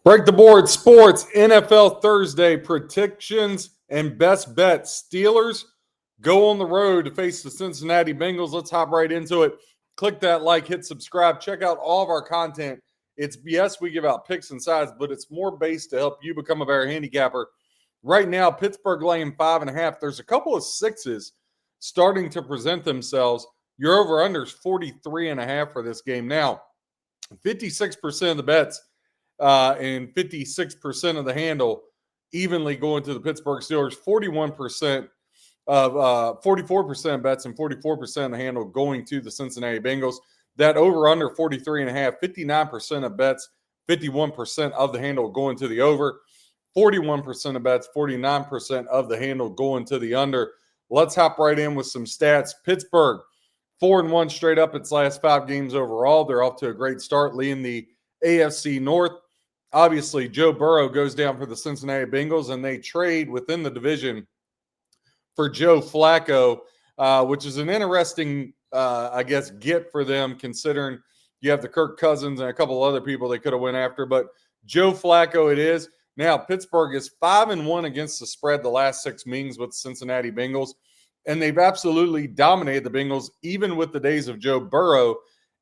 Break the board sports, NFL Thursday predictions and best bets. Steelers go on the road to face the Cincinnati Bengals. Let's hop right into it. Click that like, hit subscribe, check out all of our content. Yes, we give out picks and sides, but it's more based to help you become a better handicapper. Right now, Pittsburgh laying 5.5. There's a couple of sixes starting to present themselves. Your over-under is 43.5 for this game. Now, 56% of the bets and 56% of the handle evenly going to the Pittsburgh Steelers. 44% of bets and 44% of the handle going to the Cincinnati Bengals. That over under 43.5, 59% of bets, 51% of the handle going to the over. 41% of bets, 49% of the handle going to the under. Let's hop right in with some stats. Pittsburgh, 4-1 straight up its last 5 games overall. They're off to a great start, leading the AFC North. Obviously, Joe Burrow goes down for the Cincinnati Bengals, and they trade within the division for Joe Flacco, which is an interesting, get for them, considering you have the Kirk Cousins and a couple other people they could have went after. But Joe Flacco it is. Now, Pittsburgh is 5-1 against the spread the last 6 meetings with the Cincinnati Bengals, and they've absolutely dominated the Bengals, even with the days of Joe Burrow,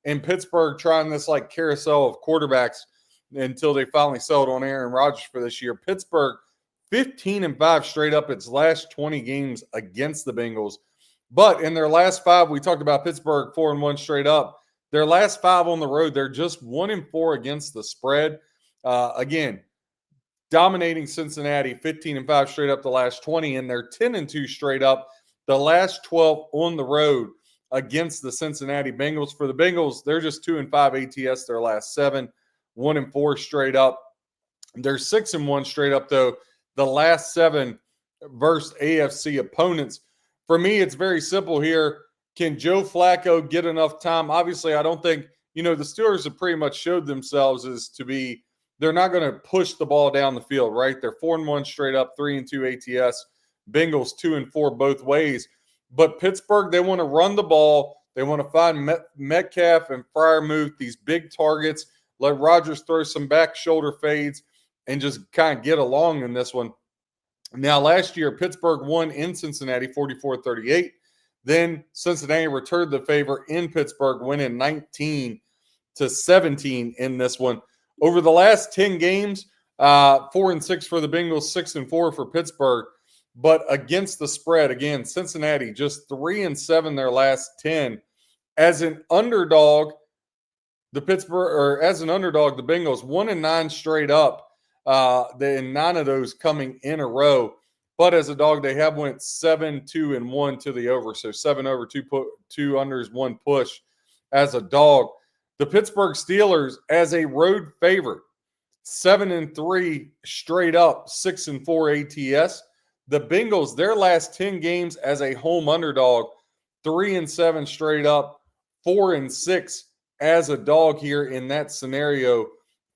and Pittsburgh trying this like carousel of quarterbacks until they finally settled on Aaron Rodgers for this year. Pittsburgh, 15-5 straight up its last 20 games against the Bengals. But in their last 5, we talked about Pittsburgh 4-1 straight up. Their last 5 on the road, they're just 1-4 against the spread. Again, dominating Cincinnati, 15-5 straight up the last 20, and they're 10-2 straight up the last 12 on the road against the Cincinnati Bengals. For the Bengals, they're just 2-5 ATS their last 7, 1-4 straight up. They're 6-1 straight up, though, the last 7 versus AFC opponents. For me, it's very simple here. Can Joe Flacco get enough time? Obviously, I don't think, the Steelers have pretty much showed themselves as to be, they're not going to push the ball down the field, right? They're 4-1 straight up, 3-2 ATS. Bengals 2-4 both ways. But Pittsburgh, they want to run the ball. They want to find Metcalf and Freiermuth, these big targets. Let Rodgers throw some back shoulder fades and just kind of get along in this one. Now, last year, Pittsburgh won in Cincinnati 44-38. Then Cincinnati returned the favor in Pittsburgh, winning 19-17 in this one. Over the last 10 games, 4-6 for the Bengals, 6-4 for Pittsburgh. But against the spread, again, Cincinnati just 3-7 their last 10. As an underdog, the Bengals 1-9 straight up. And 9 of those coming in a row. But as a dog, they have went 7-2-1 to the over. So 7 over, 2 unders, 1 push as a dog. The Pittsburgh Steelers as a road favorite, 7-3 straight up, 6-4 ATS. The Bengals, their last 10 games as a home underdog, 3-7 straight up, 4-6 as a dog here in that scenario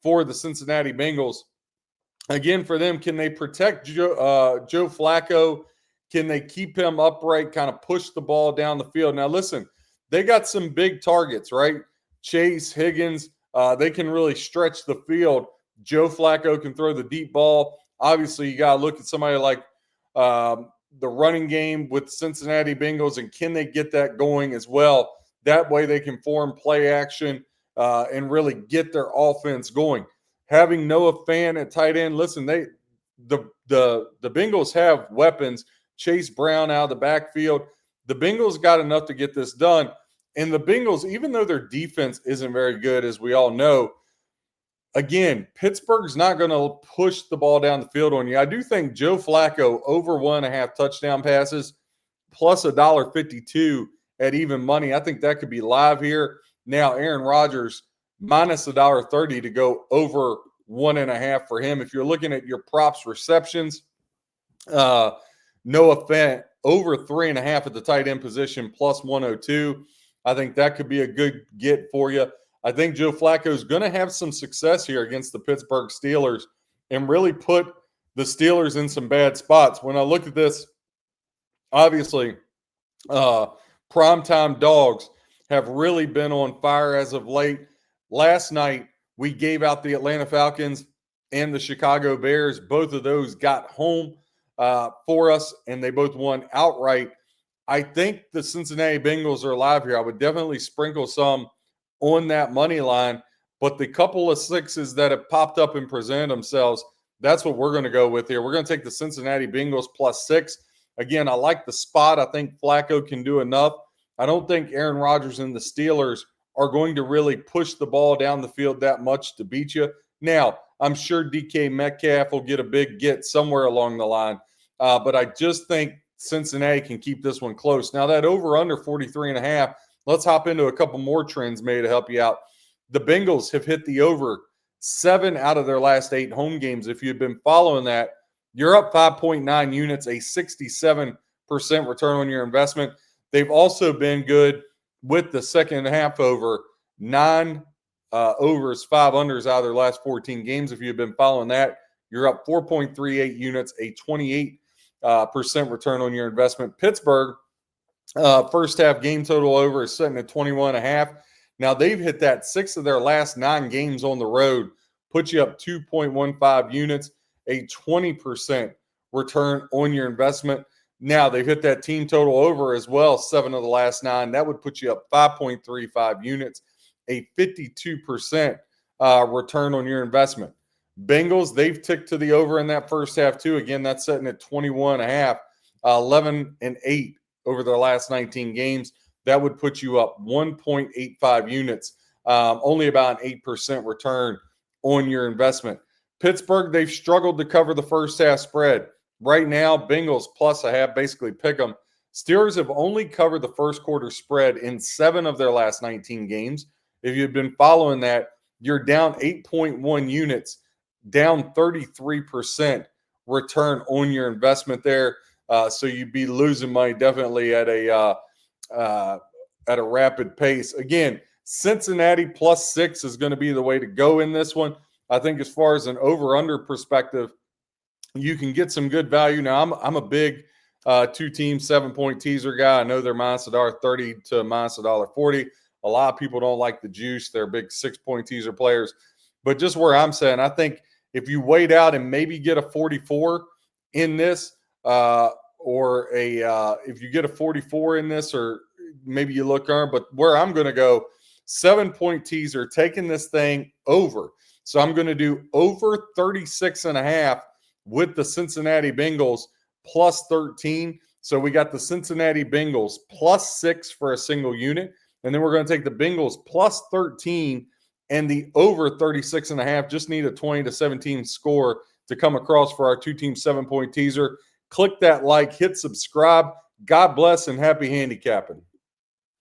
for the Cincinnati Bengals. Again, for them, can they protect Joe Flacco? Can they keep him upright, kind of push the ball down the field? Now, listen, they got some big targets, right? Chase, Higgins, they can really stretch the field. Joe Flacco can throw the deep ball. Obviously, you got to look at somebody like the running game with the Cincinnati Bengals, and can they get that going as well? That way they can form play action and really get their offense going. Having Noah Fant at tight end, listen, the Bengals have weapons. Chase Brown out of the backfield. The Bengals got enough to get this done. And the Bengals, even though their defense isn't very good, as we all know, again, Pittsburgh's not going to push the ball down the field on you. I do think Joe Flacco over 1.5 touchdown passes plus $1.52 at even money. I think that could be live here. Now, Aaron Rodgers minus $1.30 to go over 1.5 for him. If you're looking at your props receptions, Noah Fant over 3.5 at the tight end position plus 102. I think that could be a good get for you. I think Joe Flacco is going to have some success here against the Pittsburgh Steelers and really put the Steelers in some bad spots. When I look at this, obviously, primetime dogs have really been on fire as of late. Last night, we gave out the Atlanta Falcons and the Chicago Bears. Both of those got home for us, and they both won outright. I think the Cincinnati Bengals are alive here. I would definitely sprinkle some on that money line, but the couple of sixes that have popped up and presented themselves, that's what we're going to go with here. We're going to take the Cincinnati Bengals +6. Again, I like the spot. I think Flacco can do enough. I don't think Aaron Rodgers and the Steelers are going to really push the ball down the field that much to beat you. Now, I'm sure DK Metcalf will get a big get somewhere along the line, but I just think Cincinnati can keep this one close. Now, that over-under 43.5, let's hop into a couple more trends maybe to help you out. The Bengals have hit the over 7 out of their last 8 home games. If you've been following that, you're up 5.9 units, a 67% return on your investment. They've also been good with the second half over, 9 overs, 5 unders out of their last 14 games. If you've been following that, you're up 4.38 units, a 28% return on your investment. Pittsburgh, first half game total over is sitting at 21.5. Now, they've hit that 6 of their last 9 games on the road, put you up 2.15 units, a 20% return on your investment. Now, they've hit that team total over as well, 7 of the last 9. That would put you up 5.35 units, a 52% return on your investment. Bengals, they've ticked to the over in that first half too. Again, that's sitting at 21.5, 11-8 over their last 19 games. That would put you up 1.85 units, only about an 8% return on your investment. Pittsburgh, they've struggled to cover the first half spread. Right now, Bengals +1/2, basically pick them. Steelers have only covered the first quarter spread in 7 of their last 19 games. If you've been following that, you're down 8.1 units, down 33% return on your investment there. So you'd be losing money definitely at a rapid pace. Again, Cincinnati +6 is going to be the way to go in this one. I think as far as an over-under perspective, you can get some good value. Now, I'm a big 2-team 7-point teaser guy. I know they're -$1.30 to -$1.40. A lot of people don't like the juice. They're big 6-point teaser players. But just where I'm saying, I think if you wait out and maybe get a 44 in this, if you get a 44 in this, or maybe you look on, but where I'm going to go, 7-point teaser, taking this thing over. So I'm going to do over 36.5 with the Cincinnati Bengals +13. So we got the Cincinnati Bengals +6 for a single unit. And then we're going to take the Bengals +13 and the over 36.5. Just need a 20 to 17 score to come across for our 2-team 7-point teaser. Click that like, hit subscribe. God bless and happy handicapping.